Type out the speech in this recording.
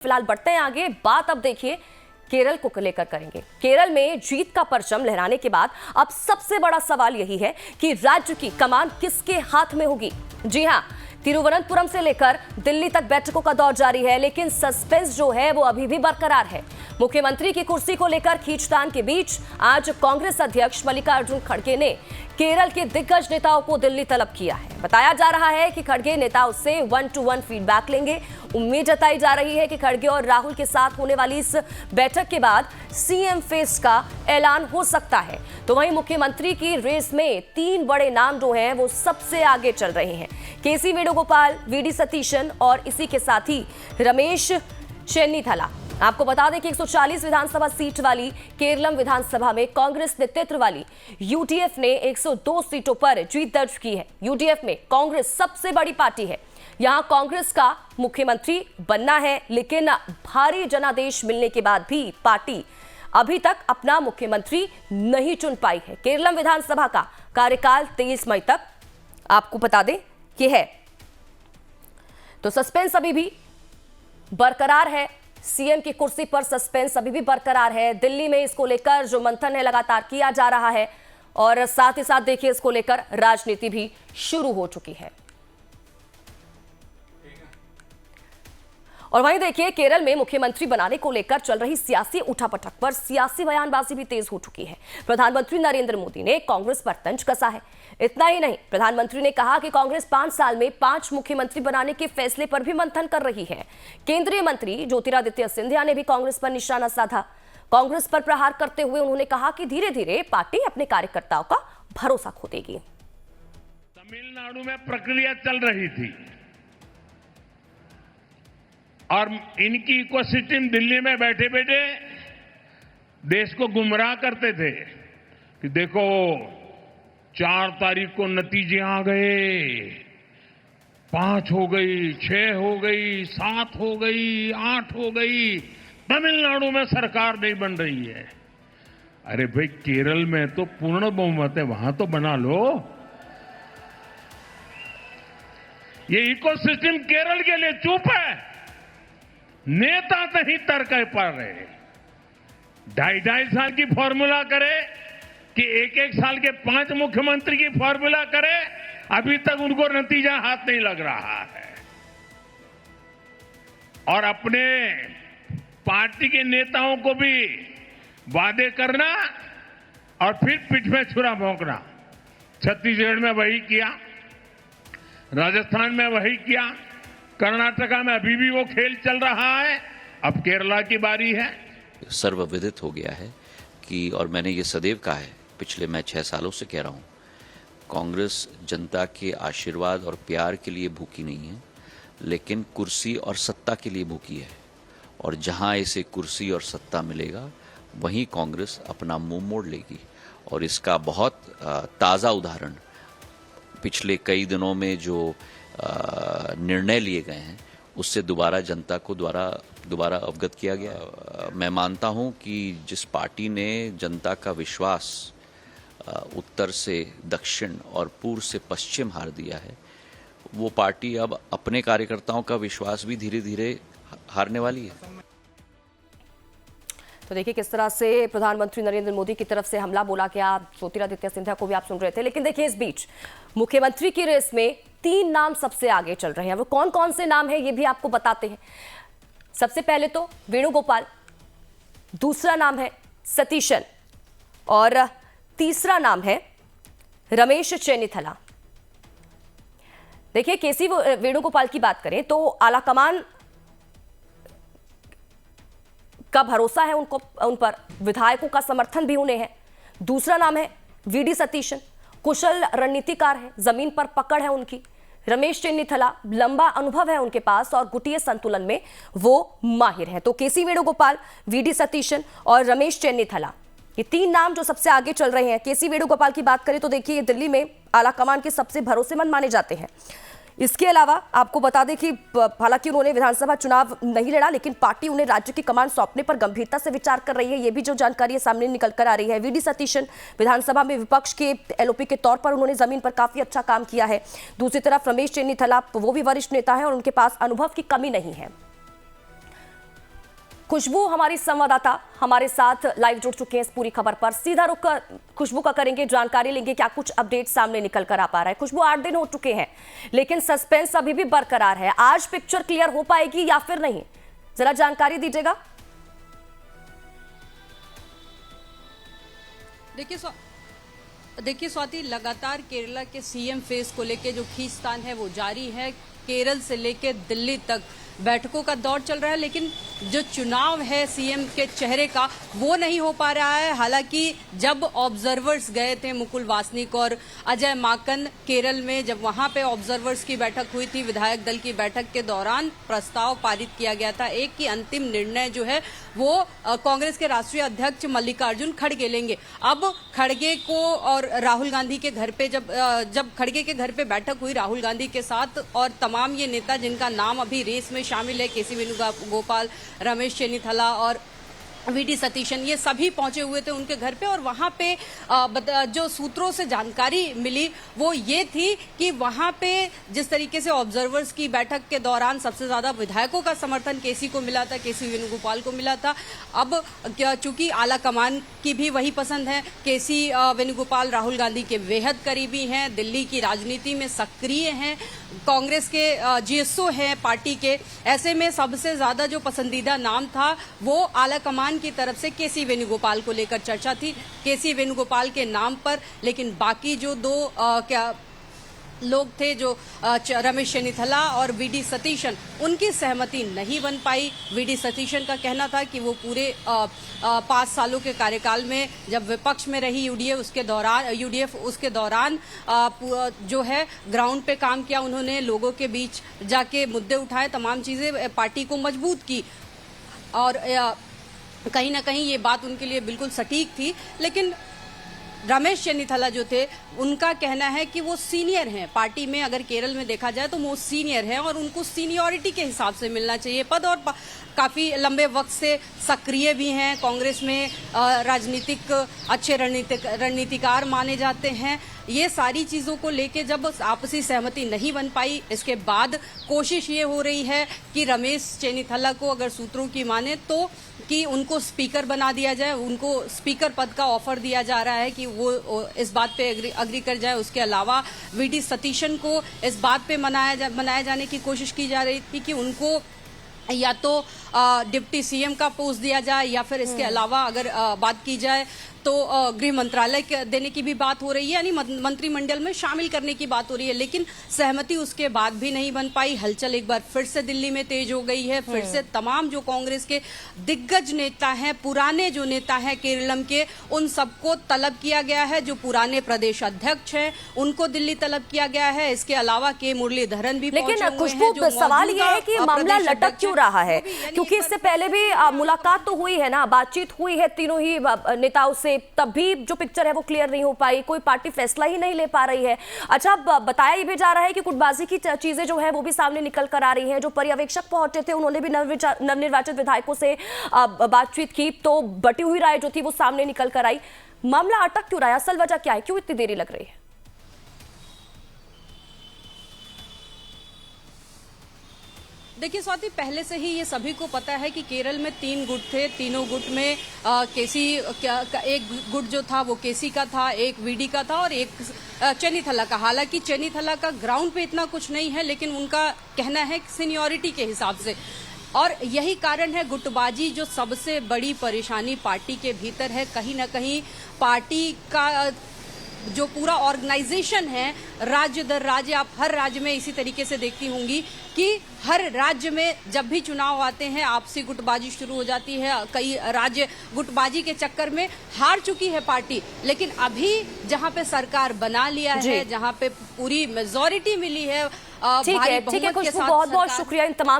फिलहाल बढ़ते हैं आगे। बात अब देखिए केरल को लेकर करेंगे। केरल में जीत का परचम लहराने के बाद अब सबसे बड़ा सवाल यही है कि राज्य की कमान किसके हाथ में होगी। जी हां, तिरुवनंतपुरम से लेकर दिल्ली तक बैठकों का दौर जारी है, लेकिन सस्पेंस जो है वो अभी भी बरकरार है। मुख्यमंत्री की कुर्सी को लेकर खींचतान के बीच आज कांग्रेस अध्यक्ष मल्लिकार्जुन खड़गे ने केरल के दिग्गज नेताओं को दिल्ली तलब किया है। बताया जा रहा है कि खड़गे नेताओं से 1-to-1 फीडबैक लेंगे। उम्मीद जताई जा रही है कि खड़गे और राहुल के साथ होने वाली इस बैठक के बाद सीएम फेस का ऐलान हो सकता है। तो वहीं मुख्यमंत्री की रेस में 3 बड़े नाम जो हैं वो सबसे आगे चल रहे हैं। केसी वेणुगोपाल, वीडी सतीशन और इसी के साथ ही रमेश चेन्नीथला। आपको बता दें कि 140 विधानसभा सीट वाली केरलम विधानसभा में कांग्रेस नेतृत्व वाली यूडीएफ ने 102 सीटों पर जीत दर्ज की है। यूडीएफ में कांग्रेस सबसे बड़ी पार्टी है। यहां कांग्रेस का मुख्यमंत्री बनना है, लेकिन भारी जनादेश मिलने के बाद भी पार्टी अभी तक अपना मुख्यमंत्री नहीं चुन पाई है। केरलम विधानसभा का कार्यकाल 23 मई तक आपको बता दें कि है। तो सस्पेंस अभी भी बरकरार है। सीएम की कुर्सी पर सस्पेंस अभी भी बरकरार है। दिल्ली में इसको लेकर जो मंथन है लगातार किया जा रहा है और साथ ही साथ देखिए इसको लेकर राजनीति भी शुरू हो चुकी है। और वहीं देखिए केरल में मुख्यमंत्री बनाने को लेकर चल रही सियासी उठापटक पर सियासी बयानबाजी भी तेज हो चुकी है। प्रधानमंत्री नरेंद्र मोदी ने कांग्रेस पर तंज कसा है। इतना ही नहीं, प्रधानमंत्री ने कहा कि कांग्रेस 5 साल में 5 मुख्यमंत्री बनाने के फैसले पर भी मंथन कर रही है। केंद्रीय मंत्री ज्योतिरादित्य सिंधिया ने भी कांग्रेस पर निशाना साधा। कांग्रेस पर प्रहार करते हुए उन्होंने कहा कि धीरे धीरे पार्टी अपने कार्यकर्ताओं का भरोसा खो देगी। तमिलनाडु में प्रक्रिया चल रही थी और इनकी इकोसिस्टम दिल्ली में बैठे बैठे देश को गुमराह करते थे कि देखो 4 तारीख को नतीजे आ गए, 5 हो गई, 6 हो गई, 7 हो गई, 8 हो गई, तमिलनाडु में सरकार नहीं बन रही है। अरे भाई, केरल में तो पूर्ण बहुमत है, वहां तो बना लो। ये इकोसिस्टम केरल के लिए चुप है। नेता नहीं तर्क पर रहे। 2.5 साल की फॉर्मूला करे कि 1-1 साल के 5 मुख्यमंत्री की फॉर्मूला करे, अभी तक उनको नतीजा हाथ नहीं लग रहा है। और अपने पार्टी के नेताओं को भी वादे करना और फिर पीठ में छुरा भोंकना। छत्तीसगढ़ में वही किया, राजस्थान में वही किया, कर्नाटका में अभी भी वो खेल चल रहा है। अब केरला की बारी है। सर्वविदित हो गया है कि, और मैंने ये सदैव कहा है, पिछले मैं 6 सालों से कह रहा हूँ, कांग्रेस जनता के आशीर्वाद और प्यार के लिए भूखी नहीं है, लेकिन कुर्सी और सत्ता के लिए भूखी है। और जहाँ इसे कुर्सी और सत्ता मिलेगा वहीं कांग्रेस अपना मुंह मोड़ लेगी। और इसका बहुत ताज़ा उदाहरण पिछले कई दिनों में जो निर्णय लिए गए हैं उससे जनता को दोबारा अवगत किया गया। मैं मानता हूं कि जिस पार्टी ने जनता का विश्वास उत्तर से दक्षिण और पूर्व से पश्चिम हार दिया है, वो पार्टी अब अपने कार्यकर्ताओं का विश्वास भी धीरे धीरे हारने वाली है। तो देखिए किस तरह से प्रधानमंत्री नरेंद्र मोदी की तरफ से हमला बोला गया। ज्योतिरादित्य सिंधिया को भी आप सुन रहे थे। लेकिन देखिए इस बीच मुख्यमंत्री की रेस में 3 नाम सबसे आगे चल रहे हैं। वो कौन कौन से नाम है ये भी आपको बताते हैं। सबसे पहले तो वेणुगोपाल, दूसरा नाम है सतीशन और तीसरा नाम है रमेश चेन्नीथला। देखिए केसी वेणुगोपाल की बात करें तो आलाकमान का भरोसा है उन पर, विधायकों का समर्थन भी उन्हें है। दूसरा नाम है वीडी सतीशन, कुशल रणनीतिकार है, जमीन पर पकड़ है उनकी। रमेश चेन्नीथला, लंबा अनुभव है उनके पास और गुटीय संतुलन में वो माहिर है। तो केसी वेणुगोपाल, वीडी सतीशन और रमेश चेन्नीथला, ये 3 नाम जो सबसे आगे चल रहे हैं। केसी वेणुगोपाल की बात करें तो देखिए ये दिल्ली में आलाकमान के सबसे भरोसेमंद माने जाते हैं। इसके अलावा आपको बता दें कि हालांकि उन्होंने विधानसभा चुनाव नहीं लड़ा, लेकिन पार्टी उन्हें राज्य की कमान सौंपने पर गंभीरता से विचार कर रही है। ये भी जो जानकारी सामने निकल कर आ रही है। वीडी सतीशन विधानसभा में विपक्ष के एलओपी के तौर पर उन्होंने जमीन पर काफी अच्छा काम किया है। दूसरी तरफ रमेश चेन्नीथला, वो भी वरिष्ठ नेता है और उनके पास अनुभव की कमी नहीं है। खुशबू हमारी संवाददाता हमारे साथ लाइव जुड़ चुके हैं इस पूरी खबर पर। सीधा रुख खुशबू का करेंगे, जानकारी लेंगे क्या कुछ अपडेट सामने निकल कर आ पा रहा है। खुशबू, 8 दिन हो चुके हैं लेकिन सस्पेंस अभी भी बरकरार है। आज पिक्चर क्लियर हो पाएगी या फिर नहीं, जरा जानकारी दीजिएगा। देखिए स्वाति, लगातार केरला के सीएम फेस को लेके जो खींचतान है वो जारी है। केरल से लेके दिल्ली तक बैठकों का दौर चल रहा है, लेकिन जो चुनाव है सीएम के चेहरे का वो नहीं हो पा रहा है। हालांकि जब ऑब्जर्वर्स गए थे, मुकुल वासनिक और अजय माकन केरल में, जब वहां पे ऑब्जर्वर्स की बैठक हुई थी, विधायक दल की बैठक के दौरान प्रस्ताव पारित किया गया था एक कि अंतिम निर्णय जो है वो कांग्रेस के राष्ट्रीय अध्यक्ष मल्लिकार्जुन खड़गे लेंगे। अब खड़गे को और राहुल गांधी के घर पे जब खड़गे के घर पे बैठक हुई राहुल गांधी के साथ, और तमाम ये नेता जिनका नाम अभी रेस में शामिल है, केसी वेणुगोपाल, रमेश चेन्नीथला और वीडी सतीशन, ये सभी पहुंचे हुए थे उनके घर पे। और वहां पे जो सूत्रों से जानकारी मिली वो ये थी कि वहां पे जिस तरीके से ऑब्जर्वर्स की बैठक के दौरान सबसे ज्यादा विधायकों का समर्थन केसी को मिला था, केसी वेणुगोपाल को मिला था। अब चूंकि आला कमान की भी वही पसंद है, केसी वेणुगोपाल राहुल गांधी के बेहद करीबी हैं, दिल्ली की राजनीति में सक्रिय हैं, कांग्रेस के जीएसओ हैं पार्टी के। ऐसे में सबसे ज्यादा जो पसंदीदा नाम था वो आला कमान की तरफ से केसी वेणुगोपाल को लेकर चर्चा थी, केसी वेणुगोपाल के नाम पर। लेकिन बाकी जो दो लोग थे, जो रमेश चेन्नीथला और वीडी सतीशन, उनकी सहमति नहीं बन पाई। वीडी सतीशन का कहना था कि वो पूरे 5 सालों के कार्यकाल में जब विपक्ष में रही यूडीएफ उसके दौरान जो है ग्राउंड पे काम किया, उन्होंने लोगों के बीच जाके मुद्दे उठाए, तमाम चीजें पार्टी को मजबूत की, और कहीं ना कहीं ये बात उनके लिए बिल्कुल सटीक थी। लेकिन रमेश चेन्नीथला जो थे, उनका कहना है कि वो सीनियर हैं पार्टी में, अगर केरल में देखा जाए तो वो सीनियर हैं और उनको सीनियरिटी के हिसाब से मिलना चाहिए पद, और काफी लंबे वक्त से सक्रिय भी हैं कांग्रेस में, राजनीतिक अच्छे रणनीतिकार माने जाते हैं। ये सारी चीजों को लेके जब आपसी सहमति नहीं बन पाई, इसके बाद कोशिश ये हो रही है कि रमेश चेन्नीथला को, अगर सूत्रों की माने तो, कि उनको स्पीकर बना दिया जाए, उनको स्पीकर पद का ऑफर दिया जा रहा है कि वो इस बात पे अग्री कर जाए। उसके अलावा वीडी सतीशन को इस बात पे मनाया जाने की कोशिश की जा रही थी कि उनको या तो डिप्टी सीएम का पोस्ट दिया जाए, या फिर इसके अलावा अगर बात की जाए तो गृह मंत्रालय देने की भी बात हो रही है, यानी मंत्रिमंडल में शामिल करने की बात हो रही है। लेकिन सहमति उसके बाद भी नहीं बन पाई। हलचल एक बार फिर से दिल्ली में तेज हो गई है। फिर से तमाम जो कांग्रेस के दिग्गज नेता हैं, पुराने जो नेता हैं केरलम के, उन सबको तलब किया गया है। जो पुराने प्रदेश अध्यक्ष हैं उनको दिल्ली तलब किया गया है। इसके अलावा के मुरलीधरन भी पहुंचे हुए हैं। लेकिन खुशबू, सवाल ये है कि मामला लटक क्यों रहा है, क्योंकि इससे पहले भी मुलाकात तो हुई है ना, बातचीत हुई है तीनों ही नेताओं से, तब भी जो पिक्चर है वो क्लियर नहीं हो पाई, कोई पार्टी फैसला ही नहीं ले पा रही है। अच्छा, बताया ये भी जा रहा है कि गुटबाजी की चीजें जो है वो भी सामने निकल कर आ रही हैं। जो पर्यवेक्षक पहुंचे थे उन्होंने भी नवनिर्वाचित विधायकों से बातचीत की, तो बटी हुई राय जो थी वो सामने निकल कर आई। मामला अटक क्यों रहा है, असल वजह क्या है, क्यों इतनी देरी लग रही है? देखिए स्वाति, पहले से ही ये सभी को पता है कि केरल में 3 गुट थे। तीनों गुट में एक गुट जो था वो केसी का था, एक वीडी का था और एक चेन्नीथला का। हालांकि चेन्नीथला का ग्राउंड पे इतना कुछ नहीं है, लेकिन उनका कहना है सीनियरिटी के हिसाब से। और यही कारण है गुटबाजी जो सबसे बड़ी परेशानी पार्टी के भीतर है। कहीं ना कहीं पार्टी का जो पूरा ऑर्गेनाइजेशन है, राज्य दर राज्य, आप हर राज्य में इसी तरीके से देखती होंगी कि हर राज्य में जब भी चुनाव आते हैं आपसी गुटबाजी शुरू हो जाती है। कई राज्य गुटबाजी के चक्कर में हार चुकी है पार्टी, लेकिन अभी जहां पे सरकार बना लिया है, जहां पे पूरी मेजॉरिटी मिली है, ठीक है खुशबू, बहुत बहुत शुक्रिया इन तमाम